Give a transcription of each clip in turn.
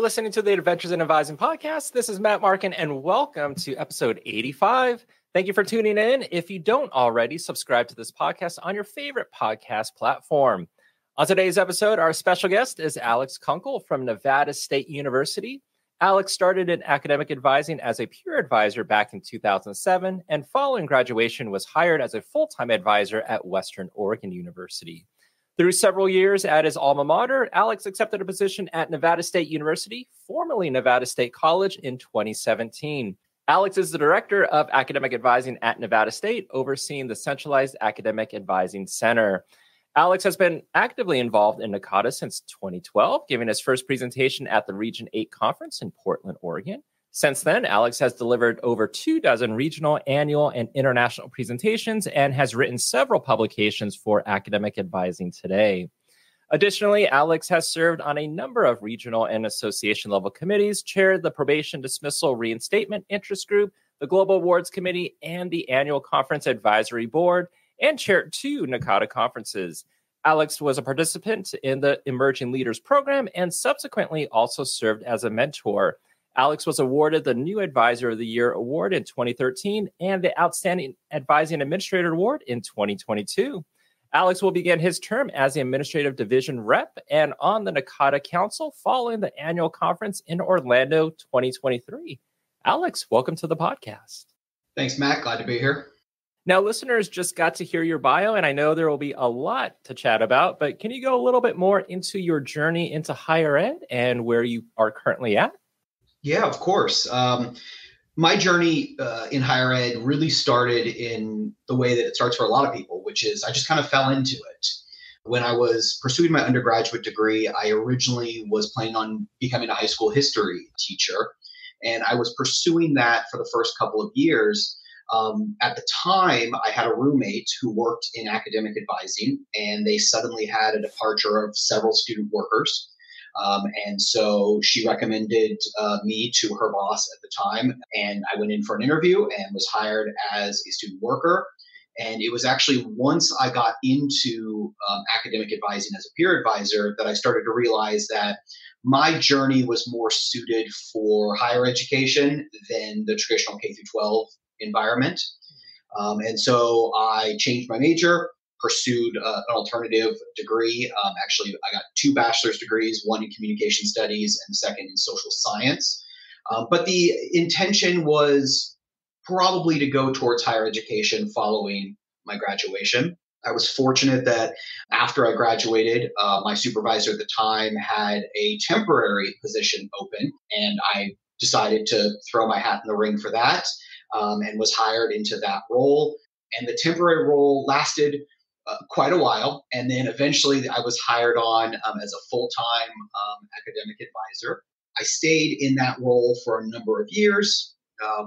listening to the Adventures in Advising podcast. This is Matt Markin, and welcome to episode 85. Thank you for tuning in. If you don't already, subscribe to this podcast on your favorite podcast platform. On today's episode, our special guest is Alex Kunkle from Nevada State University. Alex started in academic advising as a peer advisor back in 2007, and following graduation was hired as a full-time advisor at Western Oregon University. Through several years at his alma mater, Alex accepted a position at Nevada State University, formerly Nevada State College, in 2017. Alex is the director of academic advising at Nevada State, overseeing the Centralized Academic Advising Center. Alex has been actively involved in NACADA since 2012, giving his first presentation at the Region 8 conference in Portland, Oregon. Since then, Alex has delivered over 24 regional, annual, and international presentations and has written several publications for Academic Advising Today. Additionally, Alex has served on a number of regional and association level committees, chaired the Probation Dismissal Reinstatement Interest Group, the Global Awards Committee, and the Annual Conference Advisory Board, and chaired 2 NACADA conferences. Alex was a participant in the Emerging Leaders Program and subsequently also served as a mentor. Alex was awarded the New Advisor of the Year Award in 2013 and the Outstanding Advising Administrator Award in 2022. Alex will begin his term as the Administrative Division Rep and on the NACADA Council following the annual conference in Orlando 2023. Alex, welcome to the podcast. Thanks, Matt. Glad to be here. Now, listeners just got to hear your bio, and I know there will be a lot to chat about, but can you go a little bit more into your journey into higher ed and where you are currently at? Yeah, of course. My journey in higher ed really started in the way that it starts for a lot of people, which is I just kind of fell into it. When I was pursuing my undergraduate degree, I originally was planning on becoming a high school history teacher, and I was pursuing that for the first couple of years. At the time, I had a roommate who worked in academic advising, and they suddenly had a departure of several student workers. And so she recommended me to her boss at the time, and I went in for an interview and was hired as a student worker. And it was actually once I got into academic advising as a peer advisor that I started to realize that my journey was more suited for higher education than the traditional K-12 environment. And so I changed my major, pursued an alternative degree. Actually, I got 2 bachelor's degrees, one in communication studies and the second in social science. But the intention was probably to go towards higher education following my graduation. I was fortunate that after I graduated, my supervisor at the time had a temporary position open, and I decided to throw my hat in the ring for that and was hired into that role. And the temporary role lasted quite a while. And then eventually I was hired on as a full-time academic advisor. I stayed in that role for a number of years,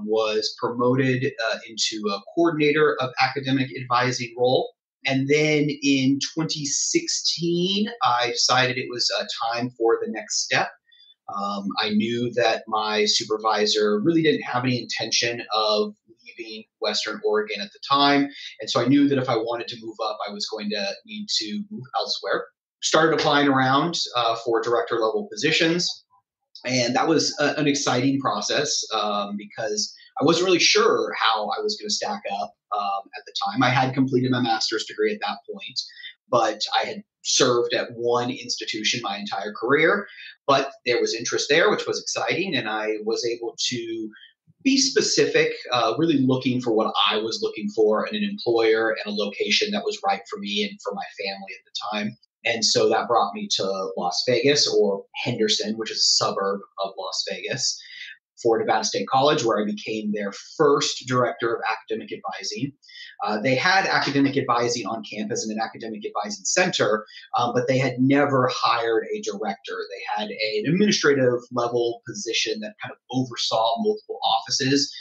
was promoted into a coordinator of academic advising role. And then in 2016, I decided it was time for the next step. I knew that my supervisor really didn't have any intention of leaving Western Oregon at the time. And so I knew that if I wanted to move up, I was going to need to move elsewhere. Started applying around for director level positions. And that was an exciting process because I wasn't really sure how I was going to stack up at the time. I had completed my master's degree at that point, but I had served at one institution my entire career. But there was interest there, which was exciting. And I was able to be specific, really looking for what I was looking for in an employer and a location that was right for me and for my family at the time. And so that brought me to Las Vegas, or Henderson, which is a suburb of Las Vegas, for Nevada State College, where I became their first director of academic advising. They had academic advising on campus in an academic advising center, but they had never hired a director. They had an administrative level position that kind of oversaw multiple offices,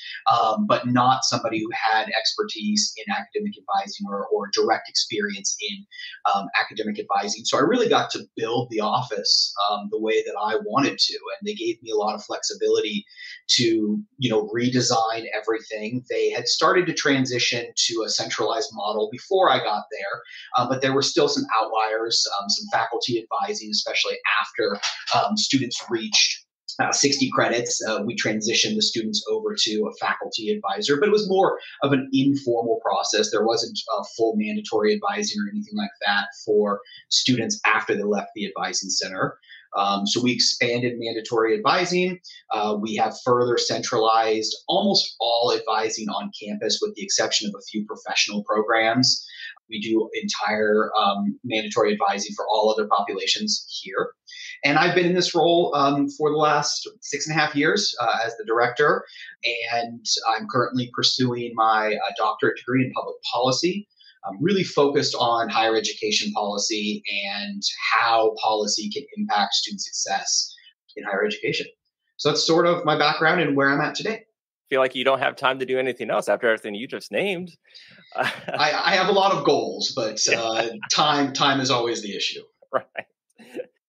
but not somebody who had expertise in academic advising or direct experience in academic advising. So I really got to build the office the way that I wanted to, and they gave me a lot of flexibility to, redesign everything. They had started to transition to a centralized model before I got there, but there were still some outliers, some faculty advising, especially after students reached 60 credits. We transitioned the students over to a faculty advisor, but it was more of an informal process. There wasn't a full mandatory advising or anything like that for students after they left the advising center. So we expanded mandatory advising. We have further centralized almost all advising on campus with the exception of a few professional programs. We do entire mandatory advising for all other populations here. And I've been in this role for the last 6.5 years as the director. And I'm currently pursuing my doctorate degree in public policy. I'm really focused on higher education policy and how policy can impact student success in higher education. So that's sort of my background and where I'm at today. Feel like you don't have time to do anything else after everything you just named. I have a lot of goals, but time is always the issue. Right.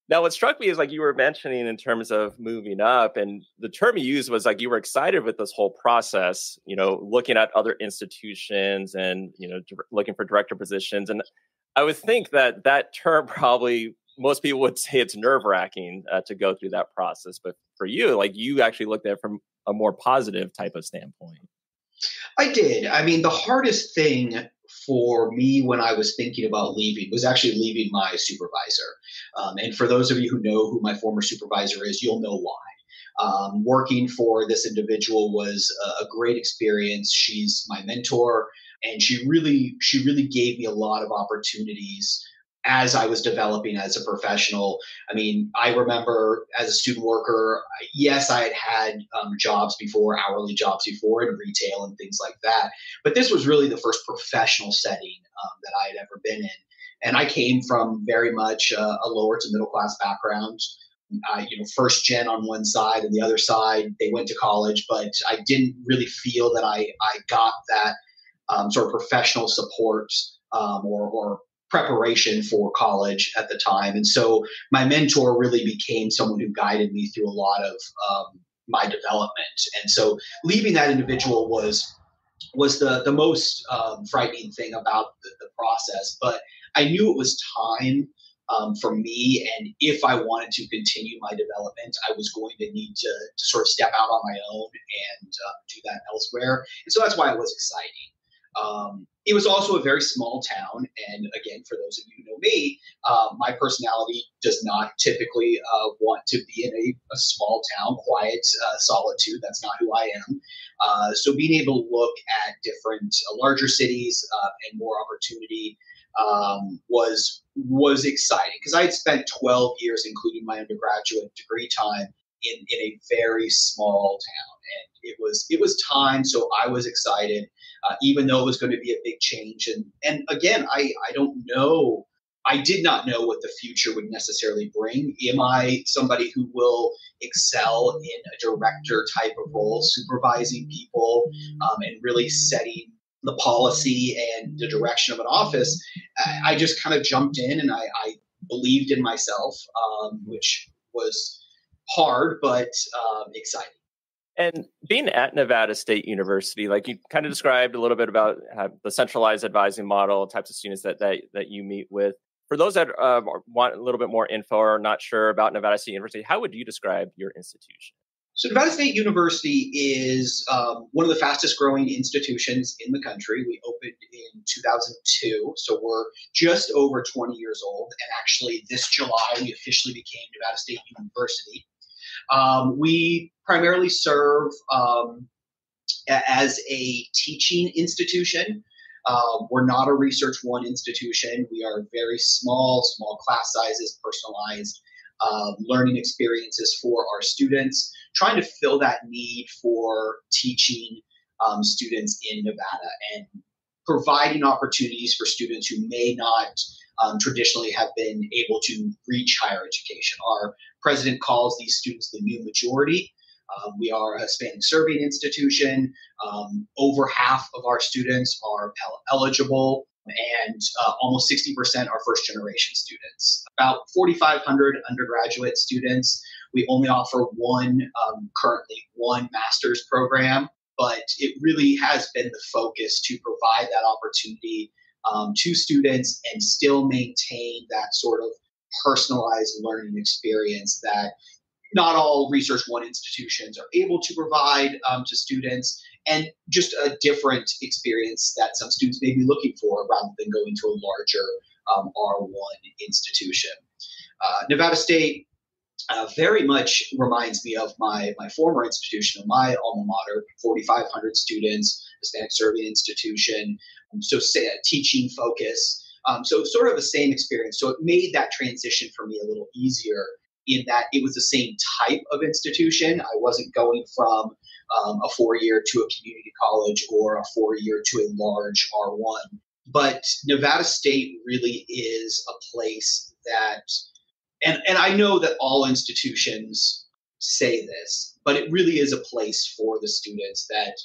Now, what struck me is like you were mentioning in terms of moving up, and the term you used was like you were excited with this whole process, looking at other institutions and, looking for director positions. And I would think that term probably most people would say it's nerve-wracking to go through that process. But for you, like you actually looked at it from a more positive type of standpoint. I did. I mean, the hardest thing for me when I was thinking about leaving was actually leaving my supervisor. And for those of you who know who my former supervisor is, you'll know why. Working for this individual was a great experience. She's my mentor, and she really gave me a lot of opportunities as I was developing as a professional. I mean, I remember as a student worker, yes, I had jobs before, hourly jobs before in retail and things like that. But this was really the first professional setting that I had ever been in. And I came from very much a lower to middle class background. First gen on one side and the other side, they went to college, but I didn't really feel that I got that sort of professional support or preparation for college at the time. And so my mentor really became someone who guided me through a lot of my development. And so leaving that individual was the most frightening thing about the process. But I knew it was time for me. And if I wanted to continue my development, I was going to need to sort of step out on my own and do that elsewhere. And so that's why it was exciting. It was also a very small town. And again, for those of you who know me, my personality does not typically want to be in a small town, quiet solitude. That's not who I am. So being able to look at different larger cities and more opportunity was exciting because I had spent 12 years, including my undergraduate degree time, in a very small town. And it was time. So I was excited. Even though it was going to be a big change. And again, I don't know. I did not know what the future would necessarily bring. Am I somebody who will excel in a director type of role, supervising people and really setting the policy and the direction of an office? I just kind of jumped in and I believed in myself, which was hard, but exciting. And being at Nevada State University, like you kind of described a little bit about the centralized advising model, types of students that you meet with. For those that want a little bit more info or are not sure about Nevada State University, how would you describe your institution? So Nevada State University is one of the fastest growing institutions in the country. We opened in 2002, so we're just over 20 years old. And actually this July, we officially became Nevada State University. We primarily serve as a teaching institution. We're not a Research One institution. We are very small class sizes, personalized learning experiences for our students, trying to fill that need for teaching students in Nevada and providing opportunities for students who may not traditionally have been able to reach higher education. Our president calls these students the new majority. We are a Hispanic serving institution. Over half of our students are Pell eligible, and almost 60% are first generation students. About 4,500 undergraduate students. We only offer currently one master's program, but it really has been the focus to provide that opportunity to students and still maintain that sort of personalized learning experience that not all Research One institutions are able to provide to students, and just a different experience that some students may be looking for rather than going to a larger R1 institution. Nevada State very much reminds me of my former institution, of my alma mater, 4,500 students, Hispanic Serbian institution, so say a teaching focus. So sort of the same experience. So it made that transition for me a little easier in that it was the same type of institution. I wasn't going from a 4-year to a community college or a 4-year to a large R1. But Nevada State really is a place that, and I know that all institutions say this, but it really is a place for the students that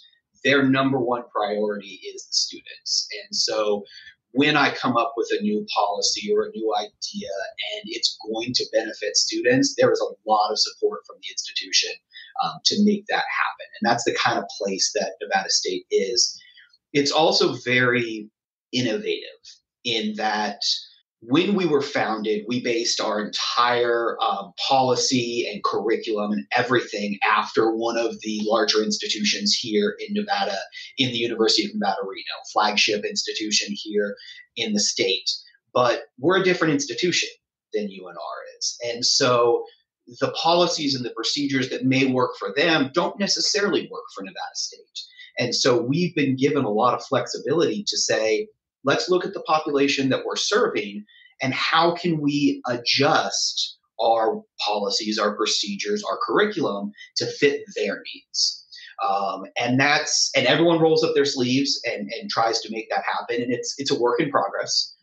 their number one priority is the students. And so when I come up with a new policy or a new idea and it's going to benefit students, there is a lot of support from the institution to make that happen. And that's the kind of place that Nevada State is. It's also very innovative in that when we were founded, we based our entire policy and curriculum and everything after one of the larger institutions here in Nevada, in the University of Nevada, Reno, flagship institution here in the state. But we're a different institution than UNR is. And so the policies and the procedures that may work for them don't necessarily work for Nevada State. And so we've been given a lot of flexibility to say, let's look at the population that we're serving and how can we adjust our policies, our procedures, our curriculum to fit their needs. And everyone rolls up their sleeves and tries to make that happen. And it's a work in progress.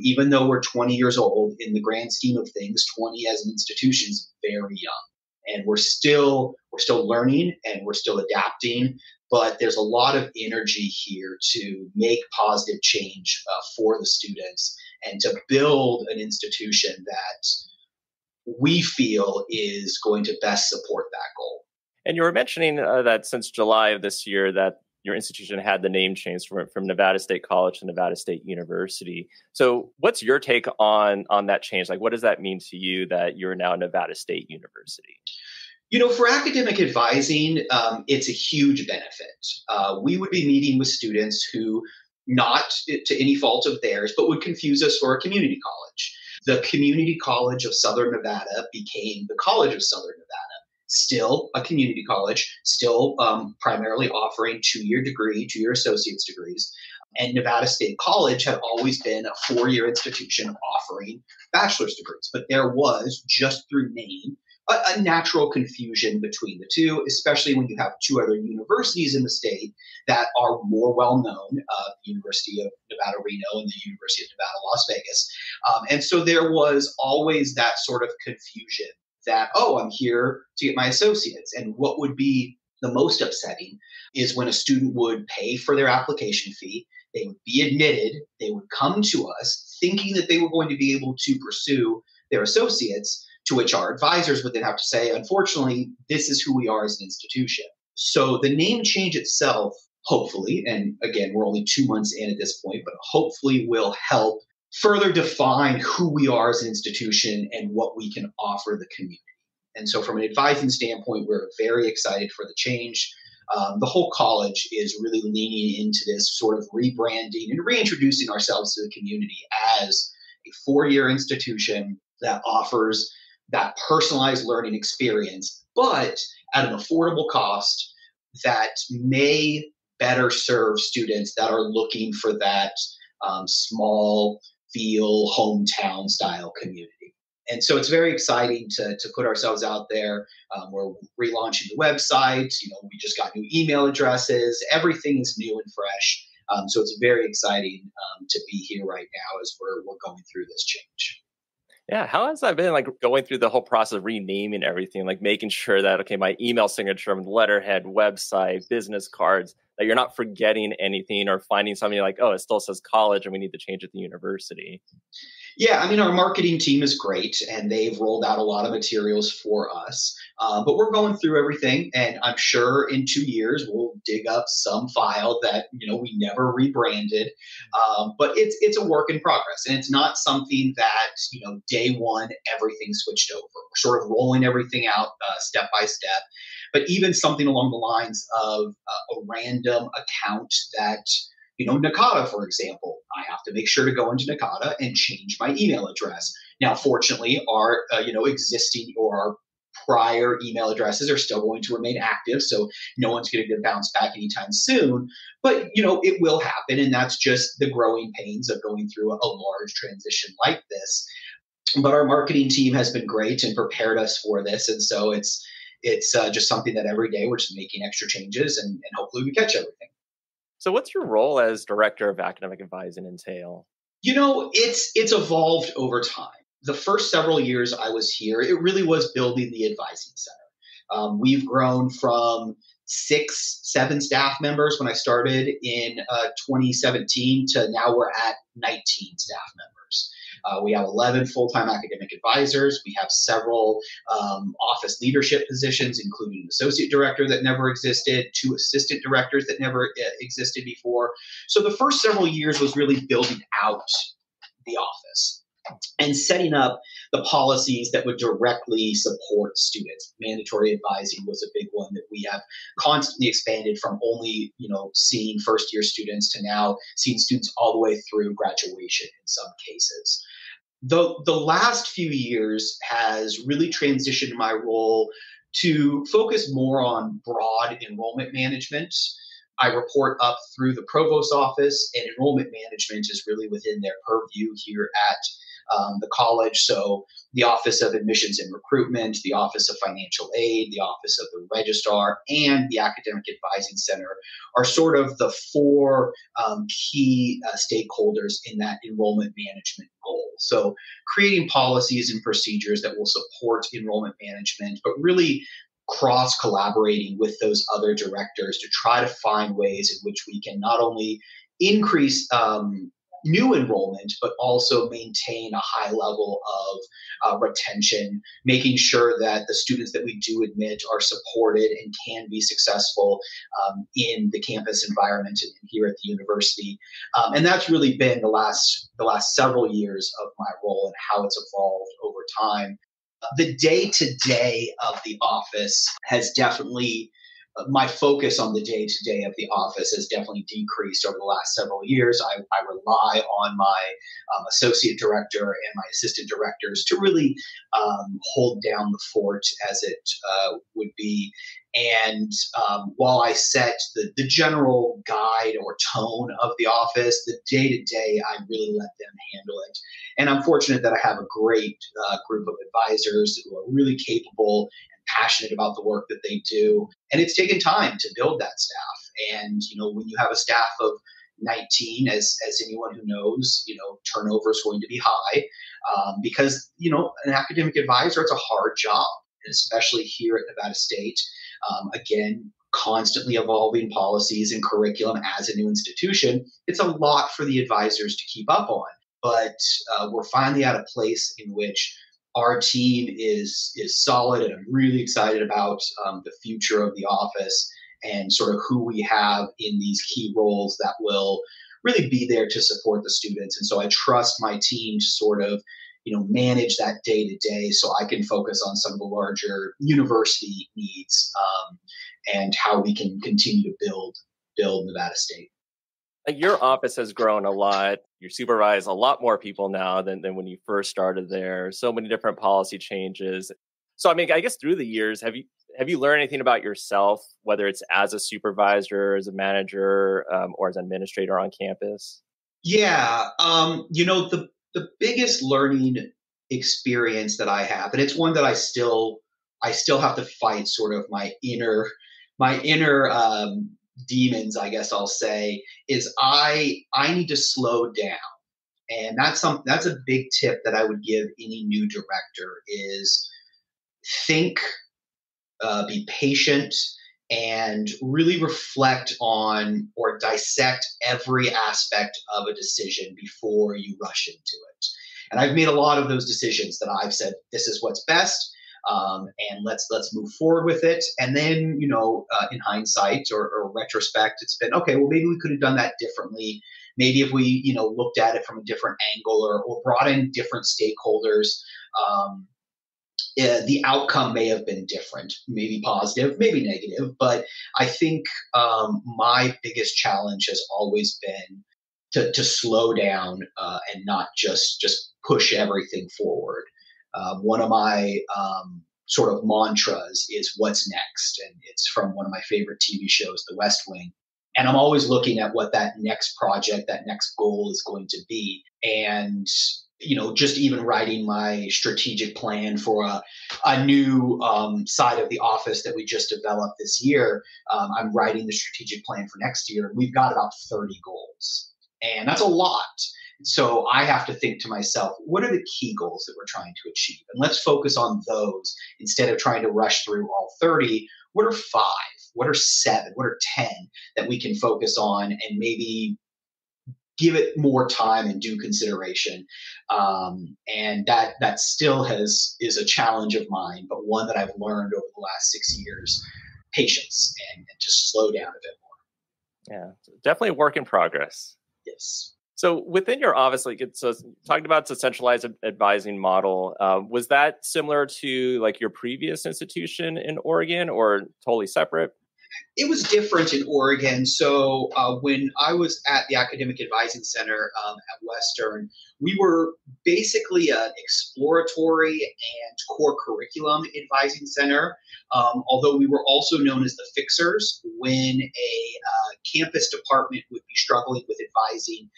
Even though we're 20 years old, in the grand scheme of things, 20 as an institution is very young. And we're still learning and we're still adapting. But there's a lot of energy here to make positive change for the students and to build an institution that we feel is going to best support that goal. And you were mentioning that since July of this year that your institution had the name change from Nevada State College to Nevada State University. So what's your take on that change? Like, what does that mean to you that you're now Nevada State University? For academic advising, it's a huge benefit. We would be meeting with students who, not to any fault of theirs, but would confuse us for a community college. The Community College of Southern Nevada became the College of Southern Nevada. Still a community college, still primarily offering 2-year associate's degrees. And Nevada State College had always been a 4-year institution offering bachelor's degrees. But there was, just through name, a natural confusion between the two, especially when you have two other universities in the state that are more well-known, the University of Nevada, Reno and the University of Nevada, Las Vegas. And so there was always that sort of confusion that, I'm here to get my associates. And what would be the most upsetting is when a student would pay for their application fee, they would be admitted, they would come to us thinking that they were going to be able to pursue their associates, to which our advisors would then have to say, unfortunately, this is who we are as an institution. So the name change itself, hopefully, and again, we're only 2 months in at this point, but hopefully will help further define who we are as an institution and what we can offer the community. And so from an advising standpoint, we're very excited for the change. The whole college is really leaning into this sort of rebranding and reintroducing ourselves to the community as a 4-year institution that offers that personalized learning experience, but at an affordable cost that may better serve students that are looking for that small feel hometown style community. And so it's very exciting to put ourselves out there. We're relaunching the website. We just got new email addresses. Everything is new and fresh. So it's very exciting to be here right now as we're going through this change. Yeah. How has that been, like, going through the whole process of renaming everything, like making sure that, okay, my email signature, letterhead, website, business cards, that you're not forgetting anything or finding something like, it still says college and we need to change it to university? Yeah, our marketing team is great and they've rolled out a lot of materials for us. But we're going through everything, and I'm sure in 2 years we'll dig up some file that we never rebranded. But it's a work in progress, and it's not something that day one everything switched over. We're sort of rolling everything out step by step. But even something along the lines of a random account that NACADA, for example, I have to make sure to go into NACADA and change my email address. Now, fortunately, our existing or our prior email addresses are still going to remain active, so no one's going to get bounced back anytime soon. But it will happen, and that's just the growing pains of going through a large transition like this. But our marketing team has been great and prepared us for this, and so it's just something that every day we're just making extra changes, and hopefully we catch everything. So what's your role as director of academic advising entail? It's evolved over time. The first several years I was here, it really was building the advising center. We've grown from 7 staff members when I started in 2017 to now we're at 19 staff members. We have 11 full-time academic advisors. We have several office leadership positions, including an associate director that never existed, 2 assistant directors that never existed before. So the first several years was really building out the office and setting up the policies that would directly support students. Mandatory advising was a big one that we have constantly expanded from only, seeing first-year students to now seeing students all the way through graduation in some cases. The last few years has really transitioned my role to focus more on broad enrollment management. I report up through the provost office, and enrollment management is really within their purview here at the college. So the Office of Admissions and Recruitment, the Office of Financial Aid, the Office of the Registrar, and the Academic Advising Center are sort of the 4 key stakeholders in that enrollment management goal. So creating policies and procedures that will support enrollment management, but really cross-collaborating with those other directors to try to find ways in which we can not only increase new enrollment, but also maintain a high level of retention, making sure that the students that we do admit are supported and can be successful in the campus environment and here at the university. And that's really been the last several years of my role and how it's evolved over time. The day-to-day of the office has definitely my focus on the day-to-day of the office has definitely decreased over the last several years. I rely on my associate director and my assistant directors to really hold down the fort, as it would be. And while I set the general guide or tone of the office, the day-to-day, I really let them handle it. And I'm fortunate that I have a great group of advisors who are really capable passionate about the work that they do. And it's taken time to build that staff. And, when you have a staff of 19, as anyone who knows, turnover is going to be high because, an academic advisor, it's a hard job, especially here at Nevada State. Again, constantly evolving policies and curriculum as a new institution. It's a lot for the advisors to keep up on. But we're finally at a place in which our team is solid, and I'm really excited about the future of the office and sort of who we have in these key roles that will really be there to support the students. And so I trust my team to sort of, manage that day to day so I can focus on some of the larger university needs and how we can continue to build Nevada State. Your office has grown a lot. You supervise a lot more people now than when you first started there. So many different policy changes. So, I guess through the years, have you learned anything about yourself, whether it's as a supervisor, as a manager, or as an administrator on campus? Yeah. The biggest learning experience that I have, and it's one that I still have to fight sort of my inner demons, I guess I'll say, is I need to slow down. And that's a big tip that I would give any new director is think, be patient, and really reflect on or dissect every aspect of a decision before you rush into it. And I've made a lot of those decisions that I've said, this is what's best. and let's move forward with it. And then, in hindsight or retrospect, it's been, okay, well, maybe we could have done that differently. Maybe if we, looked at it from a different angle or brought in different stakeholders, the outcome may have been different, maybe positive, maybe negative. But I think my biggest challenge has always been to slow down and not just push everything forward. One of my sort of mantras is what's next. And it's from one of my favorite TV shows, The West Wing. And I'm always looking at what that next project, that next goal is going to be. And, just even writing my strategic plan for a new side of the office that we just developed this year. I'm writing the strategic plan for next year. We've got about 30 goals. And that's a lot. So I have to think to myself, what are the key goals that we're trying to achieve? And let's focus on those instead of trying to rush through all 30. What are 5? What are 7? What are 10 that we can focus on and maybe give it more time and due consideration? And that still is a challenge of mine, but one that I've learned over the last 6 years, patience and just slow down a bit more. Yeah, definitely a work in progress. Yes. So within your office, talking about the centralized advising model, was that similar to like your previous institution in Oregon or totally separate? It was different in Oregon. So when I was at the Academic Advising Center at Western, we were basically an exploratory and core curriculum advising center, although we were also known as the fixers when a campus department would be struggling with advising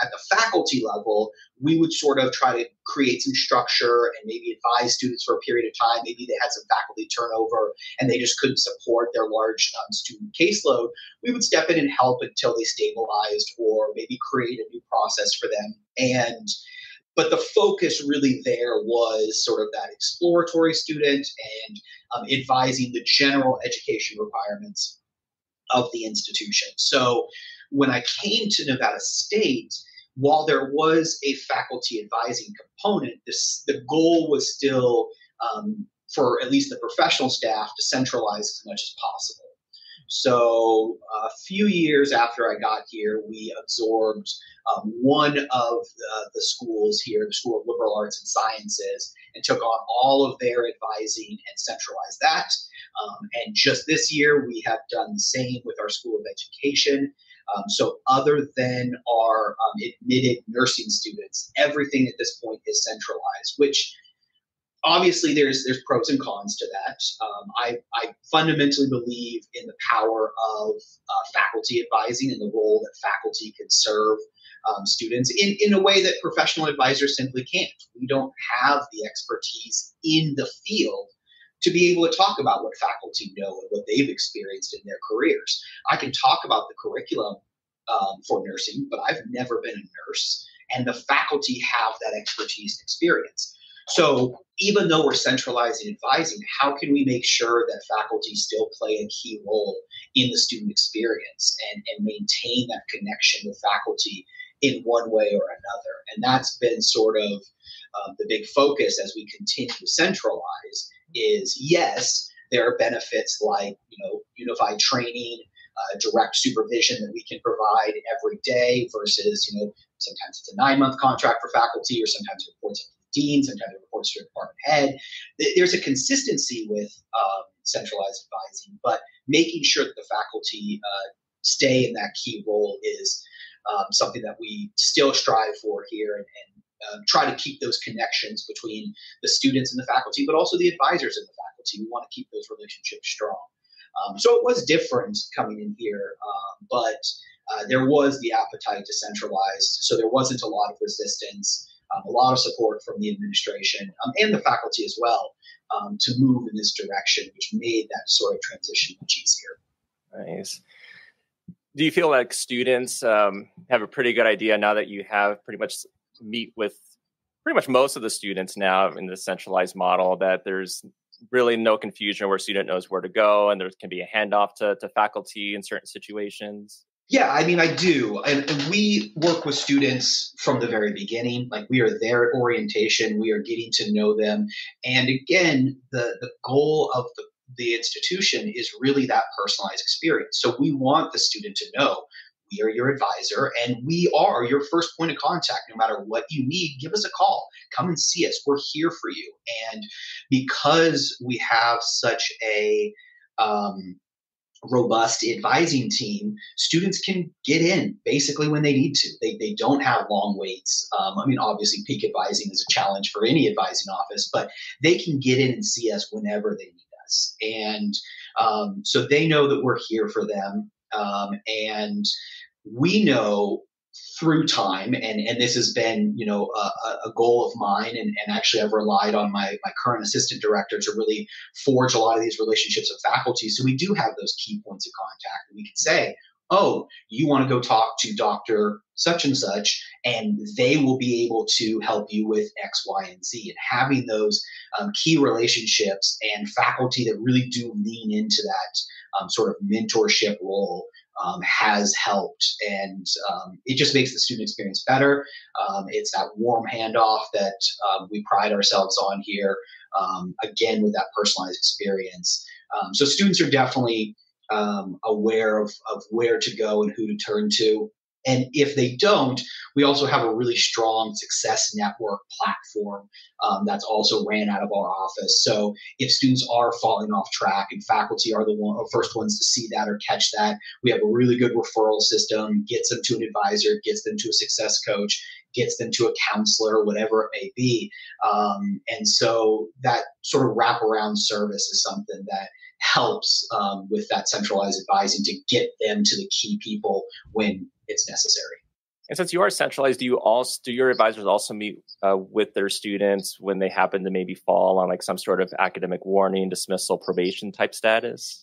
at the faculty level. We would sort of try to create some structure and maybe advise students for a period of time. Maybe they had some faculty turnover and they just couldn't support their large student caseload. We would step in and help until they stabilized or maybe create a new process for them. But the focus really there was sort of that exploratory student and advising the general education requirements of the institution. So when I came to Nevada State, while there was a faculty advising component, the goal was still for at least the professional staff to centralize as much as possible. So a few years after I got here, we absorbed one of the schools here, the School of Liberal Arts and Sciences, and took on all of their advising and centralized that. And just this year, we have done the same with our School of Education. So other than our admitted nursing students, everything at this point is centralized, which obviously there's pros and cons to that. I fundamentally believe in the power of faculty advising and the role that faculty can serve students in a way that professional advisors simply can't. We don't have the expertise in the field to be able to talk about what faculty know and what they've experienced in their careers. I can talk about the curriculum for nursing, but I've never been a nurse, and the faculty have that expertise and experience. So even though we're centralizing advising, how can we make sure that faculty still play a key role in the student experience and maintain that connection with faculty in one way or another? And that's been sort of the big focus as we continue to centralize is, yes, there are benefits like, unified training, direct supervision that we can provide every day versus, sometimes it's a 9-month contract for faculty, or sometimes it reports up to the dean, sometimes it reports to a department head. There's a consistency with centralized advising, but making sure that the faculty stay in that key role is something that we still strive for here and try to keep those connections between the students and the faculty, but also the advisors and the faculty. We want to keep those relationships strong. So it was different coming in here, but there was the appetite to centralize. So there wasn't a lot of resistance, a lot of support from the administration and the faculty as well to move in this direction, which made that sort of transition much easier. Nice. Do you feel like students have a pretty good idea now that you have pretty much meet with pretty much most of the students now in the centralized model, that there's really no confusion where a student knows where to go and there can be a handoff to faculty in certain situations? Yeah, I mean, I do. And we work with students from the very beginning. Like we are there at orientation, we are getting to know them. And again, the goal of the institution is really that personalized experience. So we want the student to know we are your advisor and we are your first point of contact. No matter what you need, give us a call. Come and see us. We're here for you. And because we have such a robust advising team, students can get in basically when they need to. They don't have long waits. I mean, obviously, peak advising is a challenge for any advising office, but they can get in and see us whenever they need us. And so they know that we're here for them. And we know through time, and this has been, a goal of mine, and actually I've relied on my current assistant director to really forge a lot of these relationships with faculty. So we do have those key points of contact, and we can say, oh, you want to go talk to Dr. Such and such, and they will be able to help you with X, Y, and Z. And having those key relationships and faculty that really do lean into that sort of mentorship role has helped. And it just makes the student experience better. It's that warm handoff that we pride ourselves on here, again, with that personalized experience. So students are definitely aware of where to go and who to turn to. And if they don't, we also have a really strong success network platform that's also ran out of our office. So if students are falling off track and faculty are the first ones to see that or catch that, we have a really good referral system, gets them to an advisor, gets them to a success coach, gets them to a counselor, whatever it may be. And so that sort of wraparound service is something that helps with that centralized advising to get them to the key people when it's necessary. And since you are centralized, do your advisors also meet with their students when they happen to maybe fall on like some sort of academic warning, dismissal, probation type status?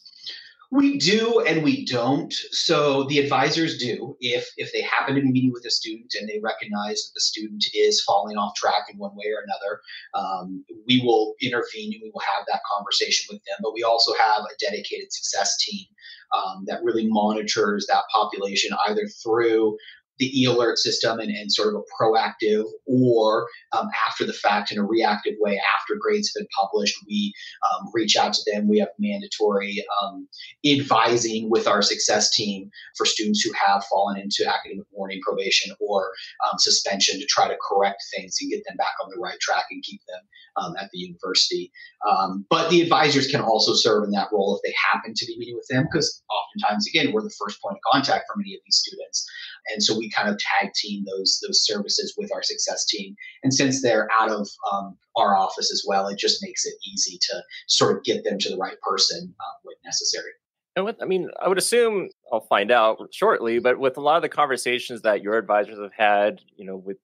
We do and we don't. So the advisors do if they happen to be meeting with a student and they recognize that the student is falling off track in one way or another. We will intervene and we will have that conversation with them. But we also have a dedicated success team that really monitors that population either through the e-alert system and sort of a proactive or after the fact in a reactive way after grades have been published. We reach out to them. We have mandatory advising with our success team for students who have fallen into academic warning, probation, or suspension to try to correct things and get them back on the right track and keep them at the university. But the advisors can also serve in that role if they happen to be meeting with them, because oftentimes, again, we're the first point of contact for many of these students. And so we kind of tag team those services with our success team. And since they're out of our office as well, it just makes it easy to sort of get them to the right person when necessary. And I would assume, I'll find out shortly, but with a lot of the conversations that your advisors have had, with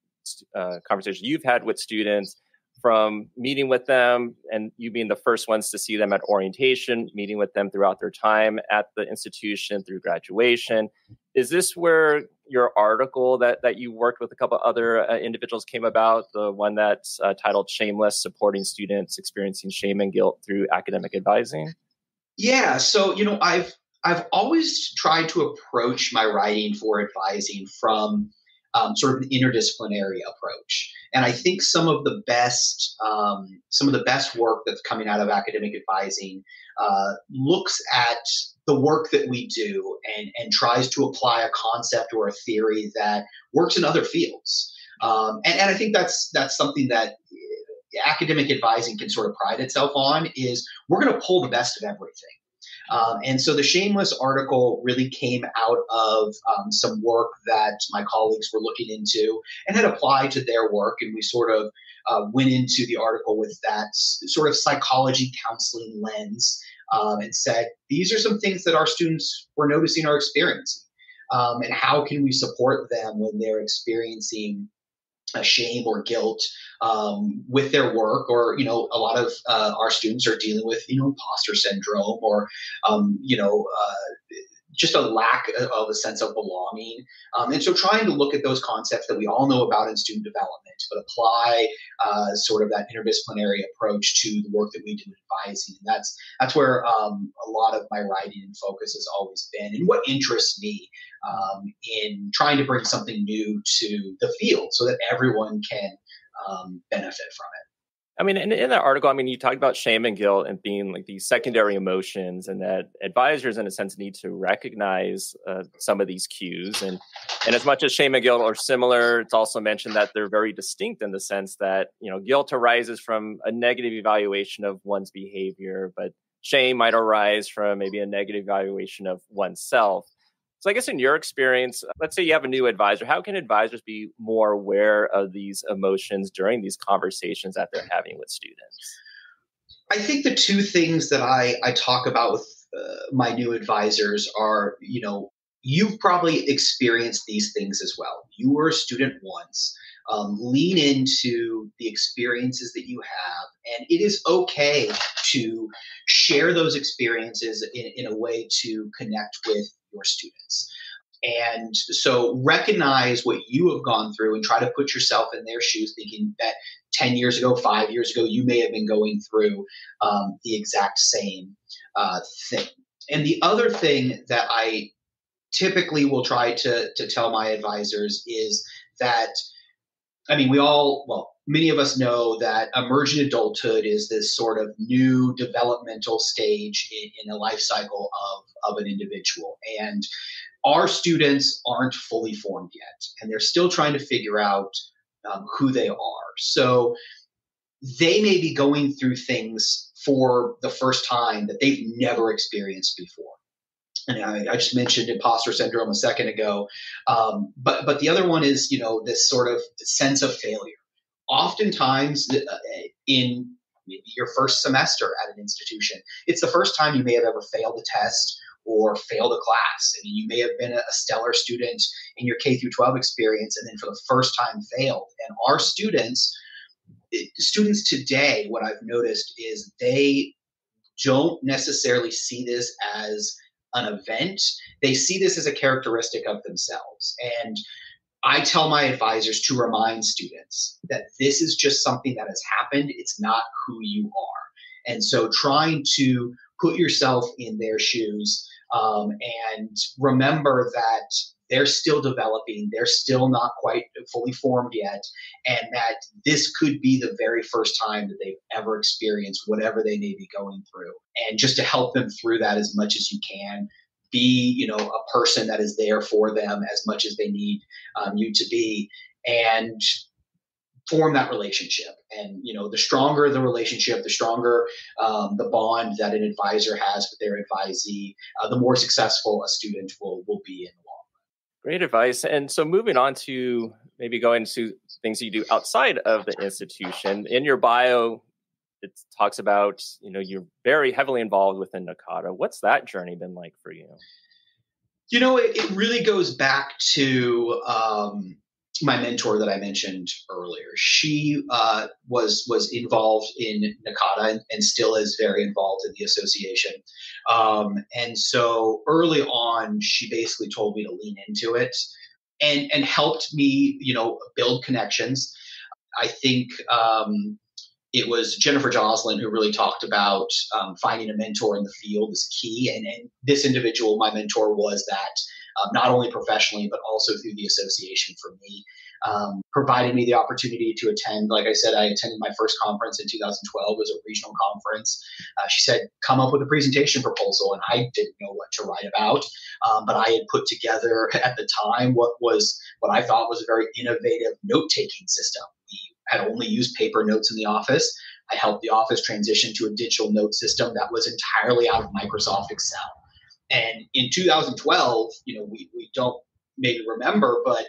conversations you've had with students, from meeting with them and you being the first ones to see them at orientation, meeting with them throughout their time at the institution through graduation. Is this where your article that you worked with a couple other individuals came about, the one that's titled Shameless, Supporting Students Experiencing Shame and Guilt Through Academic Advising? Yeah. So, I've always tried to approach my writing for advising from sort of an interdisciplinary approach. And I think some of the best work that's coming out of academic advising looks at the work that we do and tries to apply a concept or a theory that works in other fields. And I think that's something that academic advising can sort of pride itself on, is we're going to pull the best of everything. And so the Shameless article really came out of some work that my colleagues were looking into and had applied to their work. And we sort of went into the article with that sort of psychology counseling lens and said, these are some things that our students were noticing or experiencing. And how can we support them when they're experiencing shame or guilt with their work, or a lot of our students are dealing with imposter syndrome, or just a lack of a sense of belonging. And so trying to look at those concepts that we all know about in student development, but apply sort of that interdisciplinary approach to the work that we do in advising. And that's where a lot of my writing and focus has always been, and what interests me in trying to bring something new to the field so that everyone can benefit from it. I mean, in that article, I mean, you talked about shame and guilt and being like these secondary emotions, and that advisors, in a sense, need to recognize some of these cues. And as much as shame and guilt are similar, it's also mentioned that they're very distinct in the sense that, guilt arises from a negative evaluation of one's behavior, but shame might arise from maybe a negative evaluation of oneself. So I guess in your experience, let's say you have a new advisor, how can advisors be more aware of these emotions during these conversations that they're having with students? I think the two things that I talk about with my new advisors are, you've probably experienced these things as well. You were a student once. Lean into the experiences that you have, and it is okay to share those experiences in a way to connect with your students. And so recognize what you have gone through and try to put yourself in their shoes, thinking that 10 years ago, 5 years ago, you may have been going through the exact same thing. And the other thing that I typically will try to tell my advisors is that, many of us know that emergent adulthood is this sort of new developmental stage in the life cycle of an individual. And our students aren't fully formed yet, and they're still trying to figure out who they are. So they may be going through things for the first time that they've never experienced before. And I just mentioned imposter syndrome a second ago, but the other one is, this sort of sense of failure. Oftentimes, in maybe your first semester at an institution, it's the first time you may have ever failed a test or failed a class. I mean, you may have been a stellar student in your K through 12 experience, and then for the first time failed. And our students today, what I've noticed is they don't necessarily see this as an event. They see this as a characteristic of themselves. And I tell my advisors to remind students that this is just something that has happened. It's not who you are. And so trying to put yourself in their shoes and remember that they're still developing, they're still not quite fully formed yet, and that this could be the very first time that they've ever experienced whatever they may be going through. And just to help them through that as much as you can, be, a person that is there for them as much as they need you to be, and form that relationship. And, the stronger the relationship, the stronger the bond that an advisor has with their advisee, the more successful a student will be in the long run. Great advice. And so moving on to maybe going to things you do outside of the institution. In your bio, it talks about, you're very heavily involved within NACADA. What's that journey been like for you? It really goes back to my mentor that I mentioned earlier. She was involved in NACADA and still is very involved in the association. And so early on, she basically told me to lean into it and helped me, build connections. I think it was Jennifer Joslin who really talked about finding a mentor in the field is key. And this individual, my mentor, was that not only professionally, but also through the association for me, provided me the opportunity to attend. Like I said, I attended my first conference in 2012. It was a regional conference. She said, come up with a presentation proposal. And I didn't know what to write about, but I had put together at the time what I thought was a very innovative note-taking system. We had only used paper notes in the office. I helped the office transition to a digital note system that was entirely out of Microsoft Excel. And in 2012, we don't maybe remember, but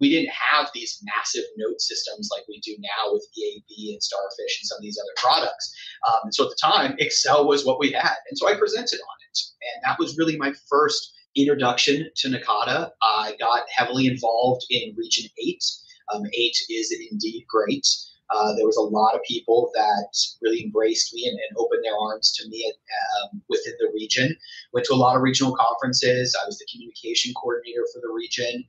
we didn't have these massive note systems like we do now with EAB and Starfish and some of these other products. And so at the time, Excel was what we had. And so I presented on it. And that was really my first introduction to NACADA. I got heavily involved in Region 8. 8 is indeed great. There was a lot of people that really embraced me and opened their arms to me within the region. Went to a lot of regional conferences. I was the communication coordinator for the region,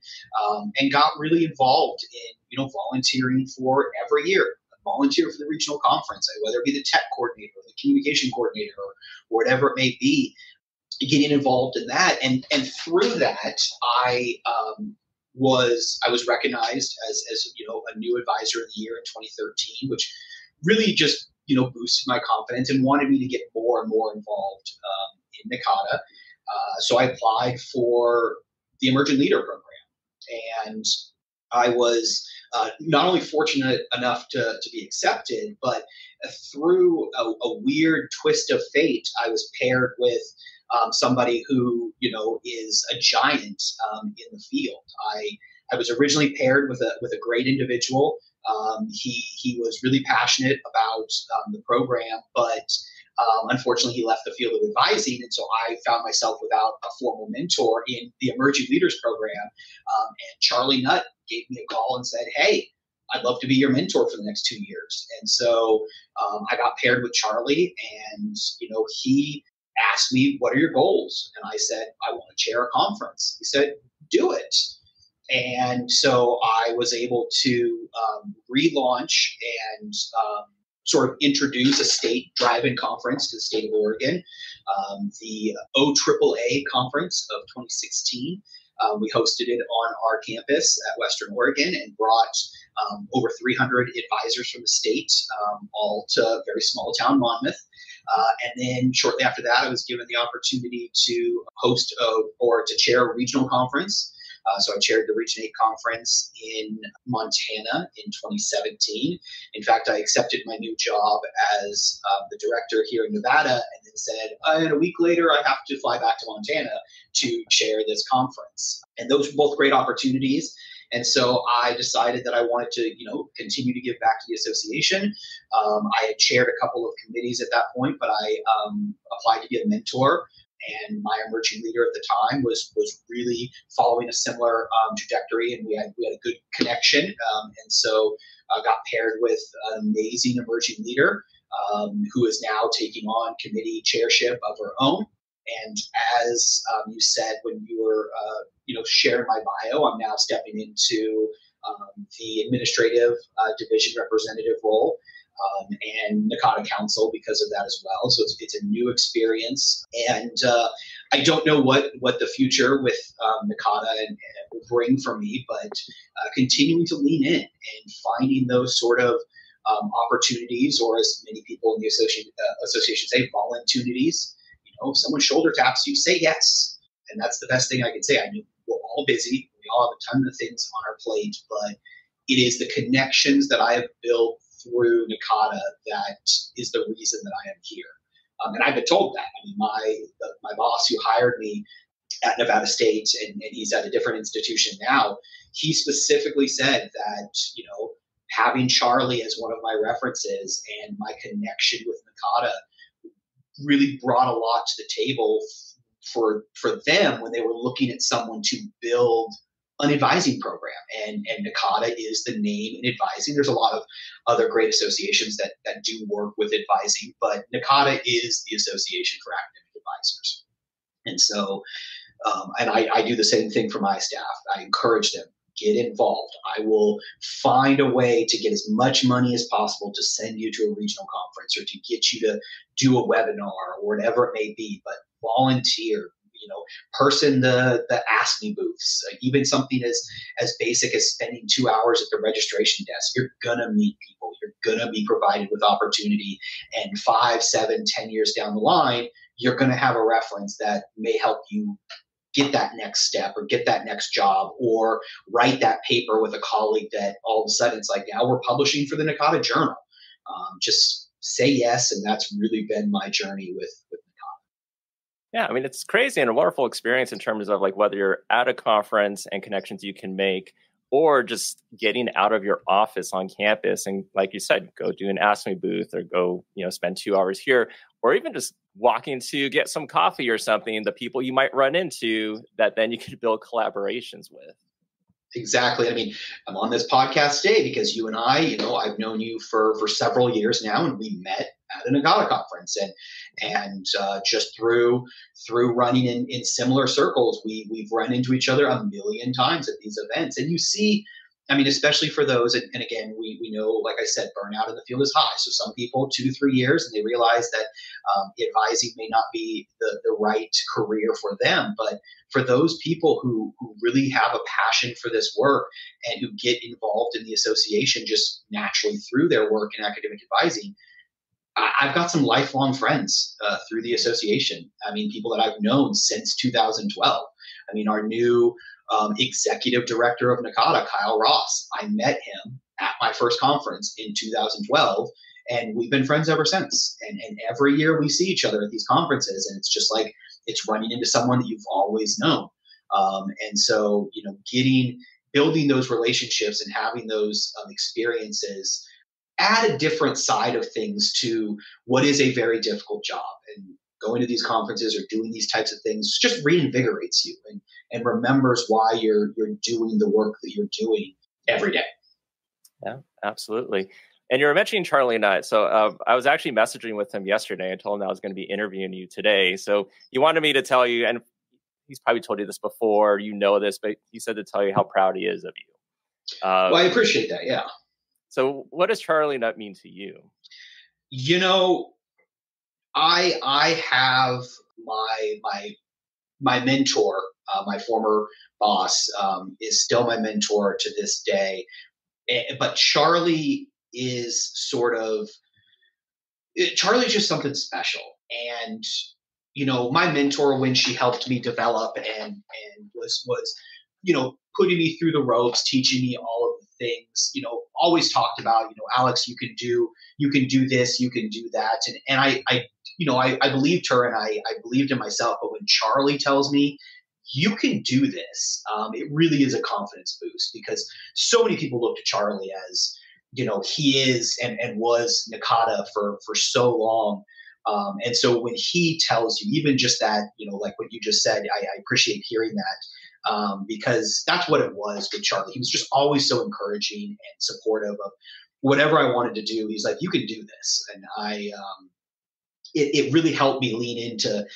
and got really involved in volunteering for every year. Volunteer for the regional conference, whether it be the tech coordinator or the communication coordinator or whatever it may be. Getting involved in that, and through that, I was recognized as a new advisor of the year in 2013, which really just boosted my confidence and wanted me to get more and more involved in NACADA. So I applied for the Emerging Leader Program, and I was not only fortunate enough to be accepted, but through a weird twist of fate, I was paired with somebody who is a giant in the field. I was originally paired with a great individual. He was really passionate about the program, but unfortunately he left the field of advising, and so I found myself without a formal mentor in the Emerging Leaders Program. And Charlie Nutt gave me a call and said, "Hey, I'd love to be your mentor for the next 2 years." And so I got paired with Charlie, and he asked me, "What are your goals?" And I said, "I want to chair a conference." He said, "Do it." And so I was able to relaunch and sort of introduce a state drive-in conference to the state of Oregon, the OAAA conference of 2016. We hosted it on our campus at Western Oregon and brought over 300 advisors from the state, all to a very small town, Monmouth. And then shortly after that, I was given the opportunity to host or to chair a regional conference. So I chaired the Region 8 conference in Montana in 2017. In fact, I accepted my new job as the director here in Nevada, and then said, and a week later, I have to fly back to Montana to chair this conference. And those were both great opportunities. And so I decided that I wanted to, continue to give back to the association. I had chaired a couple of committees at that point, but I applied to be a mentor. And my emerging leader at the time was really following a similar trajectory, and we had a good connection. And so I got paired with an amazing emerging leader who is now taking on committee chairship of her own. And as you said when you were sharing my bio, I'm now stepping into the administrative division representative role. And NACADA Council because of that as well. So it's a new experience. And I don't know what the future with NACADA will bring for me, but continuing to lean in and finding those sort of opportunities, or as many people in the association say, volunteers. If someone shoulder taps you, say yes. And that's the best thing I can say. I know we're all busy. We all have a ton of things on our plate, but it is the connections that I have built through NACADA that is the reason that I am here. And I've been told that. I mean, my boss who hired me at Nevada State, and he's at a different institution now, he specifically said that, having Charlie as one of my references and my connection with NACADA really brought a lot to the table for them when they were looking at someone to build an advising program. And NACADA is the name in advising. There's a lot of other great associations that do work with advising, but NACADA is the Association for Academic Advisors. And so, and I do the same thing for my staff. I encourage them, get involved. I will find a way to get as much money as possible to send you to a regional conference or to get you to do a webinar or whatever it may be, but volunteer. Person the Ask Me booths, even something as basic as spending 2 hours at the registration desk. You're going to meet people. You're going to be provided with opportunity. And 5, 7, 10 years down the line, you're going to have a reference that may help you get that next step or get that next job or write that paper with a colleague that all of a sudden it's like, now we're publishing for the NACADA Journal. Just say yes. And that's really been my journey with NACADA. Yeah, I mean, it's crazy and a wonderful experience in terms of like whether you're at a conference and connections you can make, or just getting out of your office on campus and, like you said, go do an Ask Me booth or go, spend 2 hours here, or even just walking to get some coffee or something. The people you might run into that then you could build collaborations with. Exactly. I mean, I'm on this podcast today because you and I, I've known you for several years now, and we met at a NACADA conference, and just through running in similar circles, we've run into each other a million times at these events. And you see, I mean, especially for those, and again, we know, like I said, burnout in the field is high. So some people 2-3 years, and they realize that advising may not be the right career for them, but for those people who really have a passion for this work and who get involved in the association just naturally through their work in academic advising, I've got some lifelong friends through the association. I mean, people that I've known since 2012. I mean, our new executive director of NACADA, Kyle Ross, I met him at my first conference in 2012, and we've been friends ever since. And every year we see each other at these conferences, and it's just like it's running into someone that you've always known. And so, building those relationships and having those experiences add a different side of things to what is a very difficult job. And going to these conferences or doing these types of things just reinvigorates you and remembers why you're doing the work that you're doing every day. Yeah, absolutely. And you were mentioning Charlie and I. So I was actually messaging with him yesterday. I told him I was going to be interviewing you today. So he wanted me to tell you, and he's probably told you this before, this, but he said to tell you how proud he is of you. Well, I appreciate that. Yeah. So what does Charlie Nut mean to you? I have my mentor, my former boss, is still my mentor to this day. But Charlie is Charlie's just something special. And, my mentor, when she helped me develop and was, putting me through the ropes, teaching me all of the things, always talked about, Alex, you can do this, you can do that. And I believed her, and I believed in myself. But when Charlie tells me you can do this, it really is a confidence boost, because so many people look to Charlie as, he is and was NACADA for so long. And so when he tells you, even just that, like what you just said, I appreciate hearing that, because that's what it was with Charlie. He was just always so encouraging and supportive of whatever I wanted to do. He's like, you can do this. And it really helped me lean into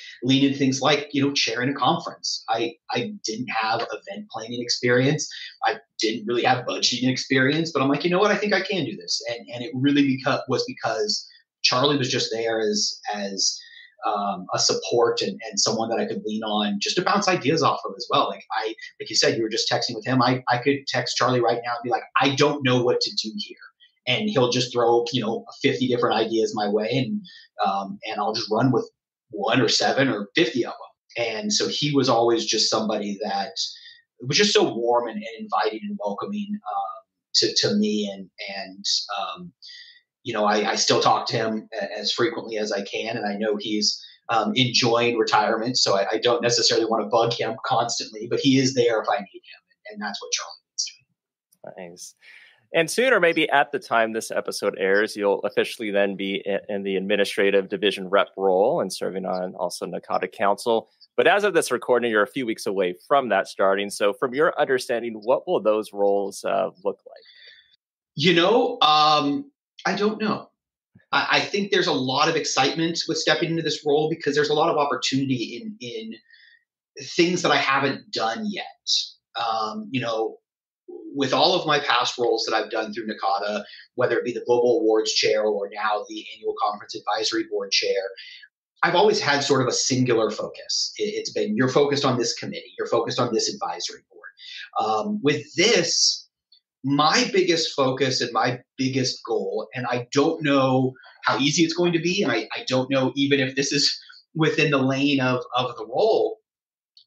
things like, chairing a conference. I didn't have event planning experience. I didn't really have budgeting experience, but I'm like, I think I can do this. And it really was because Charlie was just there as a support and someone that I could lean on just to bounce ideas off of as well. Like you said, you were just texting with him. I could text Charlie right now and be like, I don't know what to do here. And he'll just throw, 50 different ideas my way, and I'll just run with 1 or 7 or 50 of them. And so he was always just somebody that was just so warm and inviting and welcoming to me. And I still talk to him as frequently as I can, and I know he's enjoying retirement, so I don't necessarily want to bug him constantly, but he is there if I need him, and that's what Charlie needs to be. Nice. And soon, or maybe at the time this episode airs, you'll officially then be in the administrative division rep role and serving on also NACADA Council. But as of this recording, you're a few weeks away from that starting. So from your understanding, what will those roles look like? I don't know. I think there's a lot of excitement with stepping into this role because there's a lot of opportunity in things that I haven't done yet. With all of my past roles that I've done through NACADA, whether it be the Global Awards Chair or now the Annual Conference Advisory Board Chair, I've always had sort of a singular focus. It's been, you're focused on this committee, you're focused on this advisory board. With this, my biggest focus and my biggest goal, and I don't know how easy it's going to be, and I don't know even if this is within the lane of the role,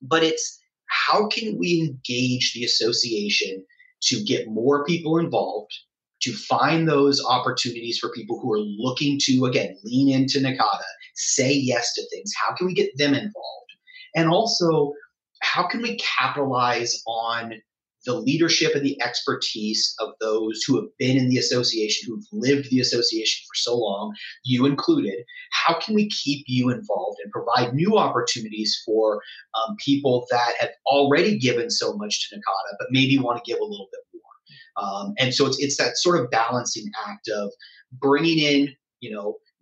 but it's how can we engage the association to get more people involved, to find those opportunities for people who are looking to, again, lean into NACADA, say yes to things. How can we get them involved? And also, how can we capitalize on the leadership and the expertise of those who have been in the association, who've lived the association for so long, you included. How can we keep you involved and provide new opportunities for people that have already given so much to NACADA, but maybe want to give a little bit more? And so it's that sort of balancing act of bringing in,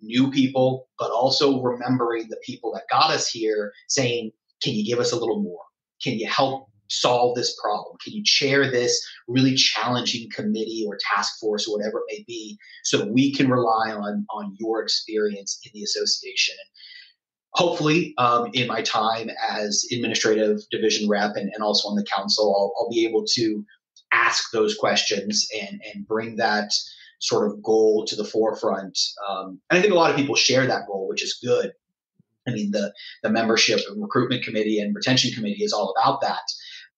new people, but also remembering the people that got us here, saying, can you give us a little more? Can you help solve this problem? Can you chair this really challenging committee or task force or whatever it may be, so that we can rely on your experience in the association? And hopefully, in my time as administrative division rep and also on the council, I'll be able to ask those questions and bring that sort of goal to the forefront. And I think a lot of people share that goal, which is good. I mean, the membership and recruitment committee and retention committee is all about that.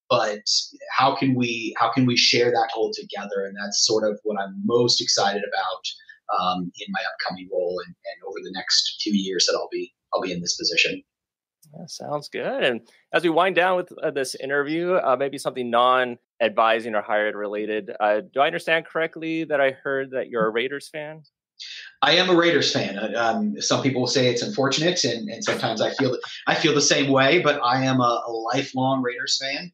But how can we share that goal together? And that's sort of what I'm most excited about in my upcoming role and over the next few years that I'll be in this position. That sounds good. And as we wind down with this interview, maybe something non-advising or higher ed related. Do I understand correctly that I heard that you're a Raiders fan? I am a Raiders fan. Some people will say it's unfortunate, and sometimes I feel the same way. But I am a lifelong Raiders fan.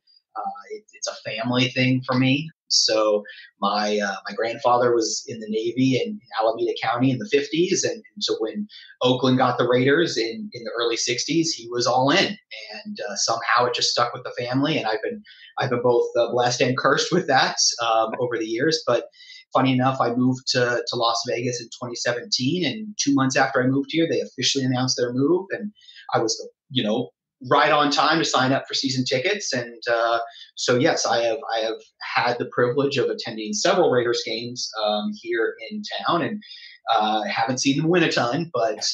It's a family thing for me. So my grandfather was in the Navy in Alameda County in the 50s, and so when Oakland got the Raiders in the early 60s, he was all in, and somehow it just stuck with the family. And I've been both blessed and cursed with that over the years. But funny enough, I moved to Las Vegas in 2017, and 2 months after I moved here, they officially announced their move, and I was right on time to sign up for season tickets. And so yes, I have had the privilege of attending several Raiders games here in town, and haven't seen them win a ton, but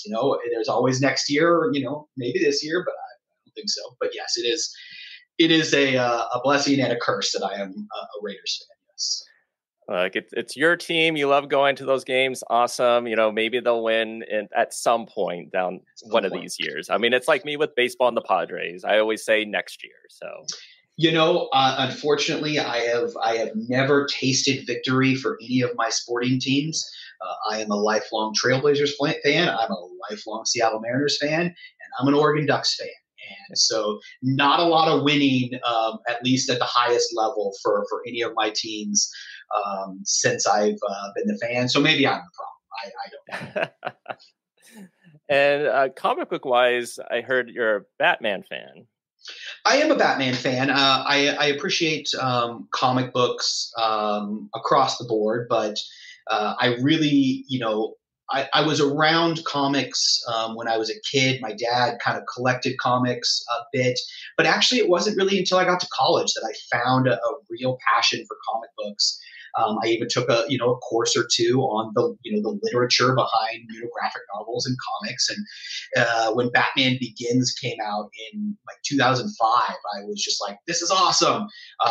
there's always next year, or maybe this year, but I don't think so. But yes, it is a blessing and a curse that I am a Raiders fan. Yes. Like it's your team. You love going to those games. Awesome. Maybe they'll win at some point down one of these years. I mean, it's like me with baseball and the Padres. I always say next year. So, unfortunately, I have never tasted victory for any of my sporting teams. I am a lifelong Trailblazers fan. I'm a lifelong Seattle Mariners fan, and I'm an Oregon Ducks fan. And so not a lot of winning, at least at the highest level for any of my teams since I've been the fan. So maybe I'm the problem. I don't know. And comic book wise, I heard you're a Batman fan. I am a Batman fan. I appreciate comic books across the board, but I really, I was around comics when I was a kid. My dad kind of collected comics a bit, but actually it wasn't really until I got to college that I found a real passion for comic books. I even took a course or two on the literature behind graphic novels and comics. And when Batman Begins came out in 2005, I was just like, this is awesome.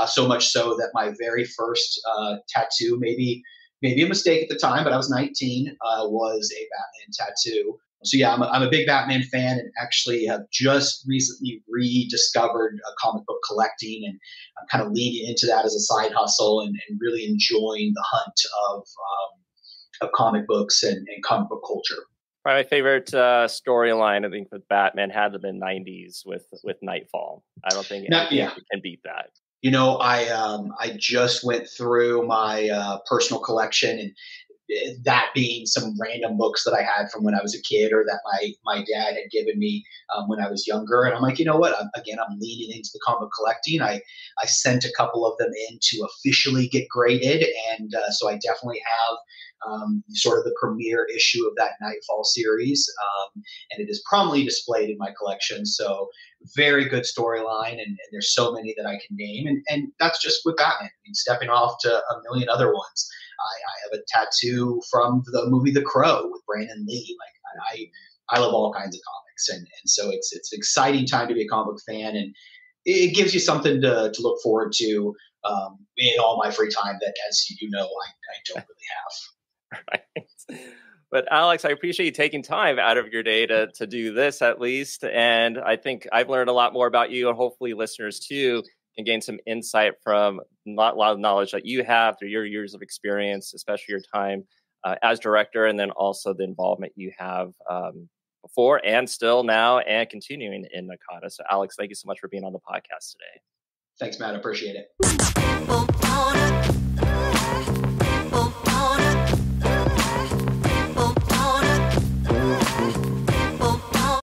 So much so that my very first tattoo, maybe a mistake at the time, but I was 19, was a Batman tattoo. So yeah, I'm a big Batman fan, and actually have just recently rediscovered comic book collecting, and I'm kind of leaning into that as a side hustle and really enjoying the hunt of comic books and comic book culture. Probably my favorite storyline, I think, with Batman had to be in the 90s with Nightfall. I don't think anything can beat that. I just went through my personal collection, and that being some random books that I had from when I was a kid, or that my dad had given me when I was younger. And I'm like, you know what? I'm leaning into the comic collecting. I sent a couple of them in to officially get graded. And so I definitely have sort of the premiere issue of that Nightfall series. And it is prominently displayed in my collection. So very good storyline. And there's so many that I can name. And that's just with Batman. I mean, stepping off to a million other ones. I have a tattoo from the movie The Crow with Brandon Lee. Like I love all kinds of comics, and so it's an exciting time to be a comic book fan, and it gives you something to look forward to in all my free time that, as you know, I don't really have. Right. But Alex, I appreciate you taking time out of your day to do this at least, and I think I've learned a lot more about you, and hopefully listeners too. can gain some insight from a lot of knowledge that you have through your years of experience, especially your time as director, and then also the involvement you have before and still now and continuing in NACADA. So Alex, thank you so much for being on the podcast today. Thanks, Matt. I appreciate it.